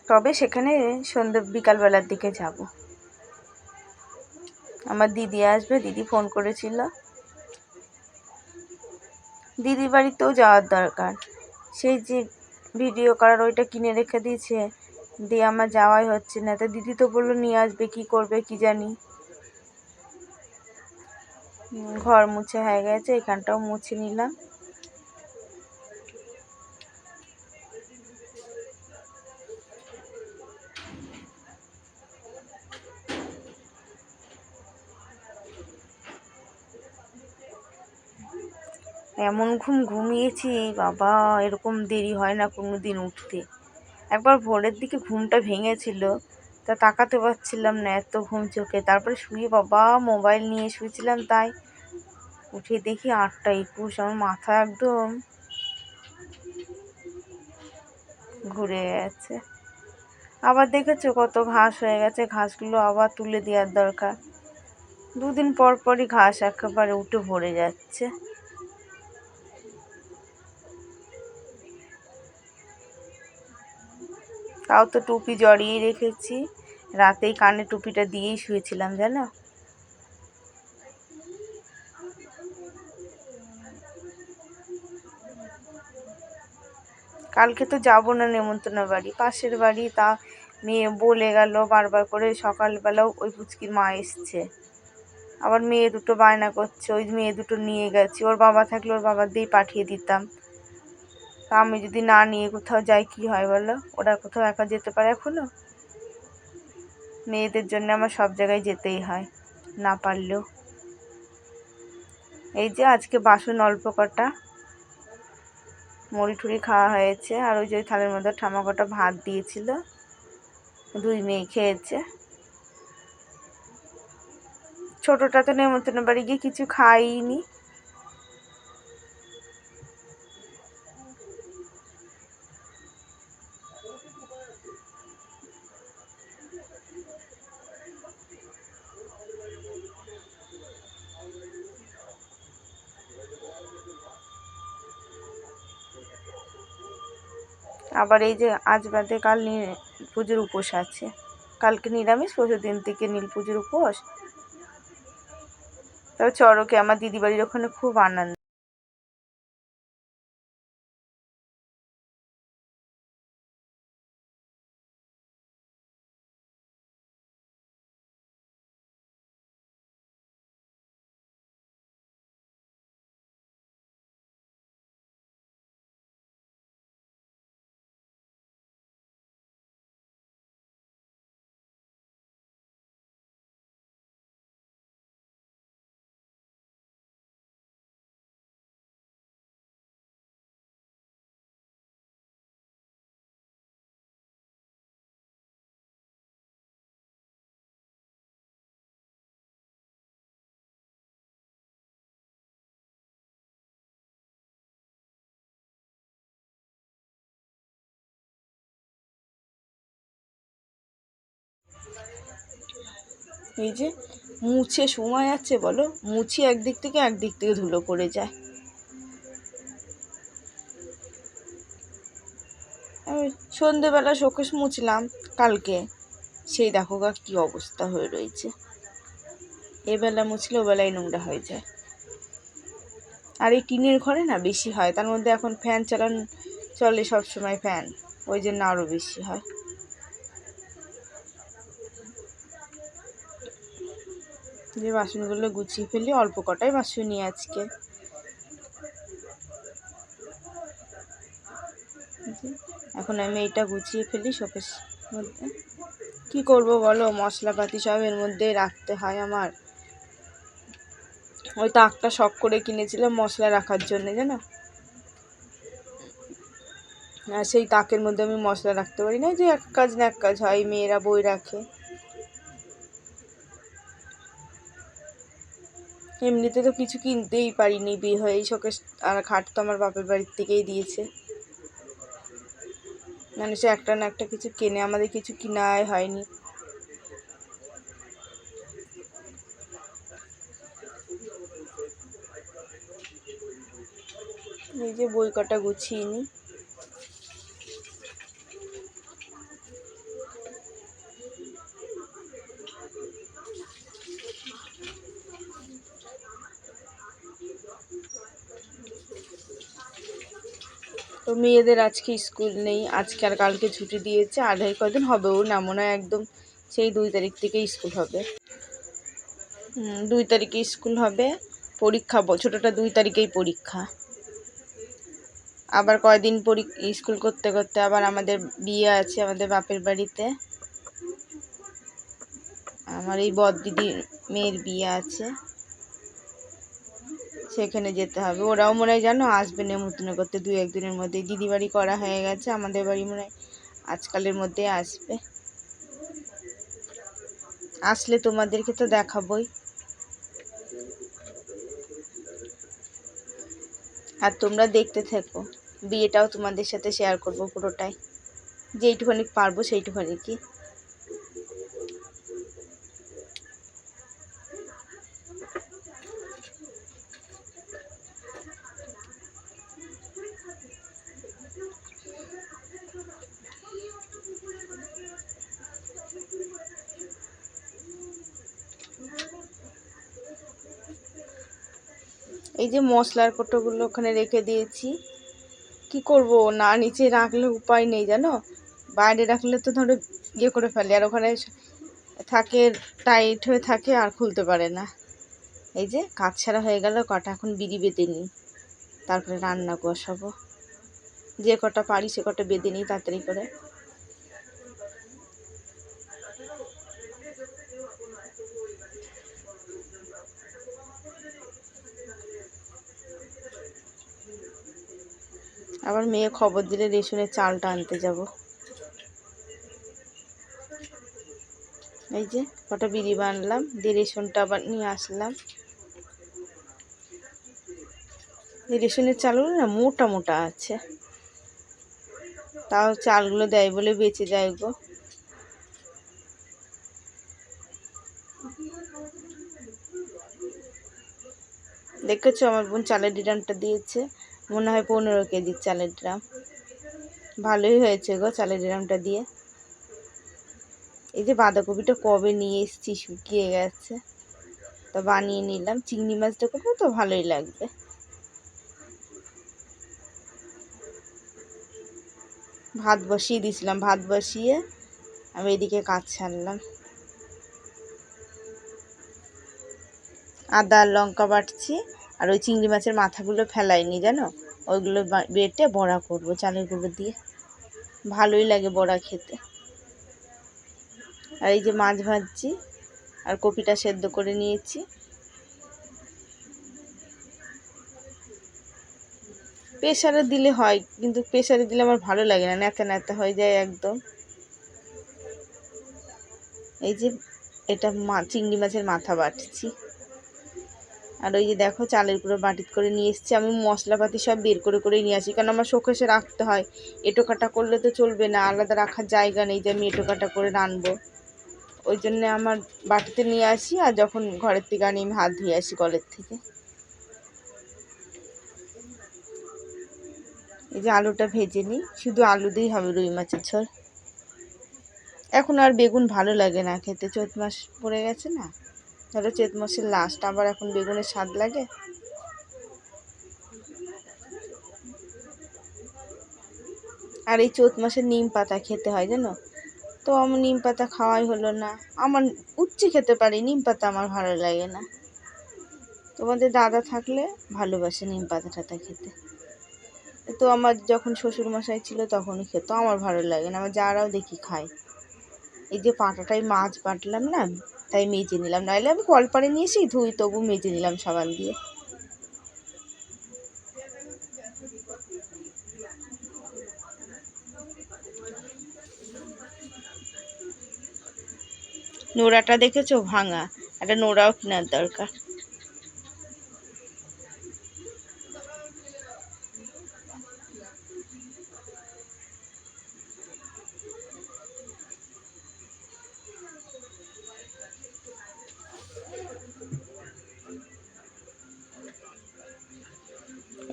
তবে সেখানে সন্ধ্যে বিকালবেলার দিকে যাব। আমার দিদি আসবে, দিদি ফোন করেছিল। দিদির বাড়িতেও যাওয়ার দরকার, সেই যে ভিডিও করার ওইটা কিনে রেখে দিয়েছে, দিয়ে আমার যাওয়াই হচ্ছে না। তা দিদি তো বললো নিয়ে আসবে, কি করবে কি জানি। ঘর মুছে হয়ে গেছে, এখানটাও মুছে নিলাম। এমন ঘুমিয়েছি বাবা, এরকম দেরি হয় না কোনো দিন উঠতে। একবার ভোরের দিকে ঘুমটা ভেঙেছিল, তা তাকাতে পারছিলাম না, এত ঘুম চোখে। তারপরে শুয়ে বাবা মোবাইল নিয়ে শুয়েছিলাম, তাই উঠে দেখি 8টা 21। আমার মাথা একদম ঘুরে গেছে। আবার দেখেছো কত ঘাস হয়ে গেছে, ঘাসগুলো আবার তুলে দেওয়ার দরকার। 2 দিন পর পরই ঘাস একেবারে উঠে ভরে যাচ্ছে। তাও তো টুপি জড়িয়ে রেখেছি, রাতেই কানে টুপিটা দিয়েই শুয়েছিলাম জানো। কালকে তো যাবো না নেমন্তন্ন বাড়ি, পাশের বাড়ি। তা মেয়ে বলে গেল বারবার করে, সকালবেলাও ওই পুচকির মা এসছে। আবার মেয়ে দুটো বায়না করছে, ওই মেয়ে দুটো নিয়ে গেছি। ওর বাবা থাকলে ওর বাবা দিয়েই পাঠিয়ে দিতাম। তা আমি যদি না নিয়ে কোথাও যাই কি হয় বলো? ওরা কোথাও একা যেতে পারে এখনো? মেয়েদের জন্য আমার সব জায়গায় যেতেই হয়, না পারলেও। এই যে আজকে বাসন অল্প কটা, মুড়ি টুড়ি খাওয়া হয়েছে। আর ওই যে থালের মধ্যে ঠামা কটা ভাত দিয়েছিল, 2 মেয়ে খেয়েছে। ছোটটা তো নেমন্তন্ন বাড়ি গিয়ে কিছু খাইনি। আবার এই যে আজ বাদে কাল পুজোর উপোস আছে। কালকে নিরামিষ, পরশু দিন থেকে নীল পুজোর উপোস। তবে চড়কে আমার দিদি বাড়ির ওখানে খুব আনন্দ। এই যে মুছে সময় আছে বলো, মুছি একদিক থেকে ধুলো পড়ে যায়। আমি সন্ধেবেলা শোকেস মুছলাম কালকে, সেই দেখো গা কি অবস্থা হয়ে রয়েছে। এবেলা মুছলে ওবেলায় নোংরা হয়ে যায়। আর এই টিনের ঘরে না বেশি হয়, তার মধ্যে এখন ফ্যান চলে সব সময় ফ্যান, ওই জন্য আরও বেশি হয়। যে বাসনগুলো গুছিয়ে ফেলি, অল্প কটাই বাসনই আজকে। এখন আমি এইটা গুছিয়ে ফেলি শোকেস মধ্যে। কি করব বলো, মশলাপাতি সব এর মধ্যে রাখতে হয় আমার। ওই তাকটা শখ করে কিনেছিলাম মশলা রাখার জন্য জানো, আর সেই তাকের মধ্যে আমি মশলা রাখতে পারি না। যে এক কাজ না এক কাজ হয়, মেয়েরা বই রাখে। এমনিতে তো কিছু কিনতেই পারিনি বিয়ে হয়ে, এই শোকেস আর খাট তো আমার বাপের বাড়ির থেকেই দিয়েছে। মানে সে একটা না একটা কিছু কেনে, আমাদের কিছু কিনাই হয়নি। এই যে বই কটা গুছিয়ে নিই। তো মেয়েদের আজকে স্কুল নেই, আজকে আর কালকে ছুটি দিয়েছে, আর কদিন হবেও না মনে হয়, একদম সেই 2 তারিখ থেকে স্কুল হবে। 2 তারিখে স্কুল হবে, পরীক্ষা ছোটোটা 2 তারিখেই পরীক্ষা। আবার কয়দিন স্কুল করতে করতে আবার আমাদের বিয়ে আছে আমাদের বাপের বাড়িতে, আমার এই বড়দিদির মেয়ের বিয়ে আছে, সেখানে যেতে হবে। ওরাও মনে হয় জানো আসবে নেমন্তন্ন করতে 2-1 দিনের মধ্যে। দিদি বাড়ি করা হয়ে গেছে, আমাদের বাড়ি মনে হয় আজকালের মধ্যে আসবে। আসলে তোমাদেরকে তো দেখাবই, আর তোমরা দেখতে থেকো। বিয়েটাও তোমাদের সাথে শেয়ার করব পুরোটাই, যেইটুখানি পারবো সেইটুখানি কি। এই যে মশলার কোটোগুলো ওখানে রেখে দিয়েছি, কি করব, না নিচে রাখলে উপায় নেই জানো, বাইরে রাখলে তো ধরো ইয়ে করে ফেলে, আর ওখানে থাকে টাইট হয়ে থাকে আর খুলতে পারে না। এই যে কাজ ছাড়া হয়ে গেল, কটা এখন বিড়ি বেঁধে নিই, তারপরে রান্না বসাবো। যে কটা পারি সে কটা বেঁধে নিই তাড়াতাড়ি করে। আবার মেয়ে খবর দিলে রেশনের চালটা আনতে যাব। এই যে কটা বিড়ি বানলাম, দিয়ে রেশনটা আবার নিয়ে আসলাম। এই রেশনের চালগুলো না মোটা মোটা আছে, তাও চালগুলো দেয় বলে বেঁচে যায় গো। দেখেছো আমার বোন চালের ড্রামটা দিয়েছে, মনে হয় 15 কেজির চালের ড্রাম। ভালোই হয়েছে গো চালের ড্রামটা দিয়ে। এই যে বাঁধাকপিটা কবে নিয়ে এসেছি, শুকিয়ে গেছে, তা বানিয়ে নিলাম। চিংড়ি মাছটা করবো তো ভালোই লাগবে। ভাত বসিয়ে দিয়েছিলাম, ভাত বসিয়ে আমি এদিকে কাজ ছাড়লাম। আদা লঙ্কা বাটছি, আর ওই চিংড়ি মাছের মাথাগুলো ফেলাইনি জানো, ওইগুলো বেটে বড়া করব চালের গুঁড়ো দিয়ে, ভালোই লাগে বড়া খেতে। আর এই যে মাছ ভাজছি, আর কপিটা সেদ্ধ করে নিয়েছি। প্রেসারে দিলে হয়, কিন্তু প্রেসারে দিলে আমার ভালো লাগে না, ন্যাতা ন্যাতা হয়ে যায় একদম। এই যে এটা চিংড়ি মাছের মাথা বাটছি, আর ওই যে দেখো চালের গুঁড়ো বাটিত করে নিয়ে এসেছি। আমি মশলাপাতি সব বের করে করেই নিয়ে আসি, কারণ আমার শোকেসে রাখতে হয়, এঁটো কাটা করলে তো চলবে না, আলাদা রাখার জায়গা নেই যে আমি এঁটো কাটা করে রানবো। ওই জন্য আমার বাটিতে নিয়ে আসি, আর যখন ঘরের থেকে আনি আমি হাত ধুয়ে আসি কলের থেকে। এই যে আলুটা ভেজে নিই, শুধু আলু দিয়েই হবে রুই মাছের ঝোল। এখন আর বেগুন ভালো লাগে না খেতে, চৈত মাস পড়ে গেছে না, ধরো চৈত মাসের লাস্ট, আবার এখন বেগুনের স্বাদ লাগে। আর এই চৈত মাসে নিম পাতা খেতে হয় জানো, তো আমার নিম পাতা খাওয়াই হলো না। আমার উচ্ছে খেতে পারি, নিম পাতা আমার ভালো লাগে না। তোমাদের দাদা থাকলে ভালোবাসে নিম পাতা টাতা খেতে, তো আমার যখন শ্বশুর মশাই ছিল তখনই খেত, আমার ভালো লাগে না। আমার যারাও দেখি খায়। এই যে পাটাটাই মাছ বাটলাম না, তাই মেজে নিলাম, নাহলে আমি কলপারে নিয়ে এসেই ধুই, তবু মেজে নিলাম সাবান দিয়ে। নোড়াটা দেখেছো ভাঙা, একটা নোড়াও কেনার দরকার।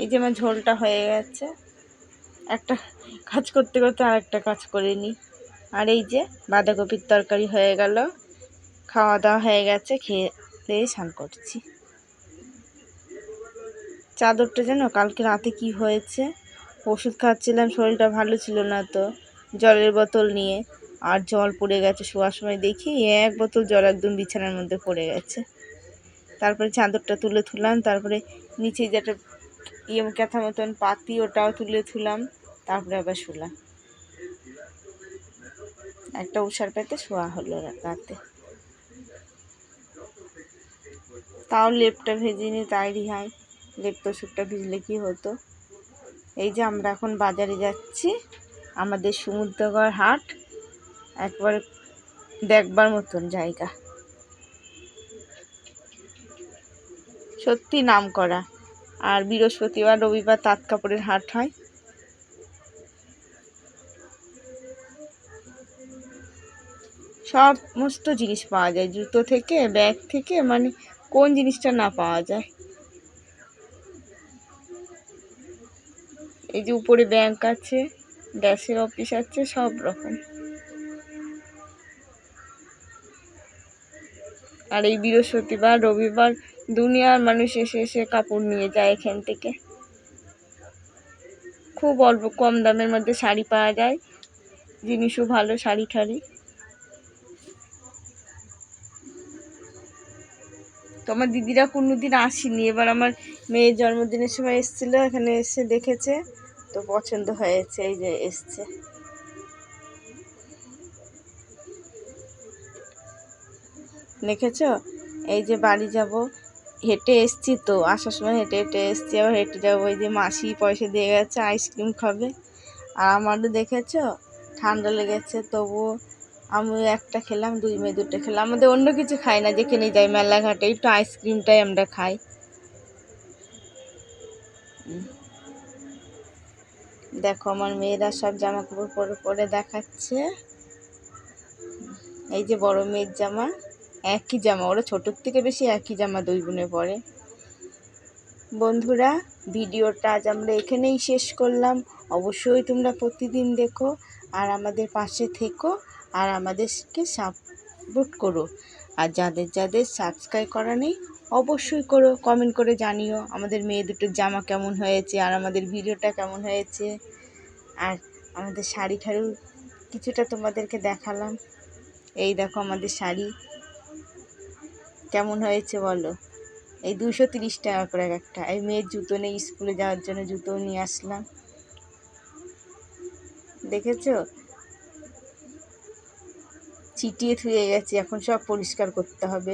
এই যে আমার ঝোলটা হয়ে গেছে, একটা কাজ করতে করতে আর একটা কাজ করে নিই। আর এই যে বাঁধাকপির তরকারি হয়ে গেল, খাওয়া দাওয়া হয়ে গেছে, খেয়ে দিয়ে স্নান করছি। চাদরটা যেন কালকে রাতে কি হয়েছে, ওষুধ খাচ্ছিলাম, শরীরটা ভালো ছিল না তো, জলের বোতল নিয়ে, আর জল পড়ে গেছে শোয়ার সময় দেখি 1 বোতল জল একদম বিছানার মধ্যে পড়ে গেছে। তারপরে চাদরটা তুলে থুলাম, তারপরে নিচে যেটা ক্যাথা মতন পাতি ওটাও তুলে থুলাম, তারপরে আবার শুলাম। একটা উষার পেতে শোয়া হলো রাতে। তাও লেপটা ভেজিনি, তাই রিহাই, লেপটা ওষুধটা ভিজলে কি হতো। এই যে আমরা এখন বাজারে যাচ্ছি, আমাদের সমুদ্রগড় হাট একবার দেখবার মতন জায়গা, সত্যি নাম করা। আর বৃহস্পতিবার রবিবার তাঁত কাপড়ের হাট হয়। সমস্ত জিনিস পাওয়া যায়, জুতো থেকে ব্যাগ থেকে, মানে কোন জিনিসটা না পাওয়া যায়। এই যে উপরে ব্যাংক আছে, গ্যাসের অফিস আছে, সব রকম। আর এই বৃহস্পতিবার রবিবার দুনিয়ার মানুষ এসে এসে কাপড় নিয়ে যায় এখান থেকে। খুব অল্প কম দামের মধ্যে শাড়ি পাওয়া যায়, জিনিসও ভালো, শাড়ি ঠাড়ি। তো আমার দিদিরা কোনোদিন আসেনি, এবার আমার মেয়ের জন্মদিনের সময় এসেছিলো, এখানে এসে দেখেছে তো পছন্দ হয়েছে, এই যে এসছে। দেখেছো, এই যে বাড়ি যাব, হেঁটে এসছি তো, আসার সময় হেঁটে হেঁটে এসছি, আবার হেঁটে যাবো। ওই যে মাসি পয়সা দিয়ে গেছে, আইসক্রিম খাবে। আর আমারও দেখেছো ঠান্ডা লেগেছে, তবুও আমি একটা খেলাম, 2 মেয়ে 2টা খেলাম। আমাদের অন্য কিছু খাই না, যেখানে যাই মেলাঘাটে একটু আইসক্রিমটাই আমরা খাই। দেখো আমার মেয়েরা সব জামা কাপড় পরে পরে দেখাচ্ছে। এই যে বড় মেয়ের জামা, একই জামা, ওরা ছোটোর থেকে বেশি একই জামা 2 বোনে পরে। বন্ধুরা, ভিডিওটা আজ আমরা এখানেই শেষ করলাম। অবশ্যই তোমরা প্রতিদিন দেখো, আর আমাদের পাশে থেকো, আর আমাদেরকে সাপোর্ট করো। আর যাদের যাদের সাবস্ক্রাইব করা নেই অবশ্যই করো, কমেন্ট করে জানিও আমাদের মেয়ে দুটোর জামা কেমন হয়েছে, আর আমাদের ভিডিওটা কেমন হয়েছে। আর আমাদের শাড়ি ঠাড়িও কিছুটা তোমাদেরকে দেখালাম। এই দেখো আমাদের শাড়ি কেমন হয়েছে বলো। এই 230 টাকা করে একটা। এই মেয়ের জুতো নেই, স্কুলে যাওয়ার জন্য জুতো নিয়ে আসলাম। দেখেছো, চিটিয়ে থুয়ে গেছি, এখন সব পরিষ্কার করতে হবে।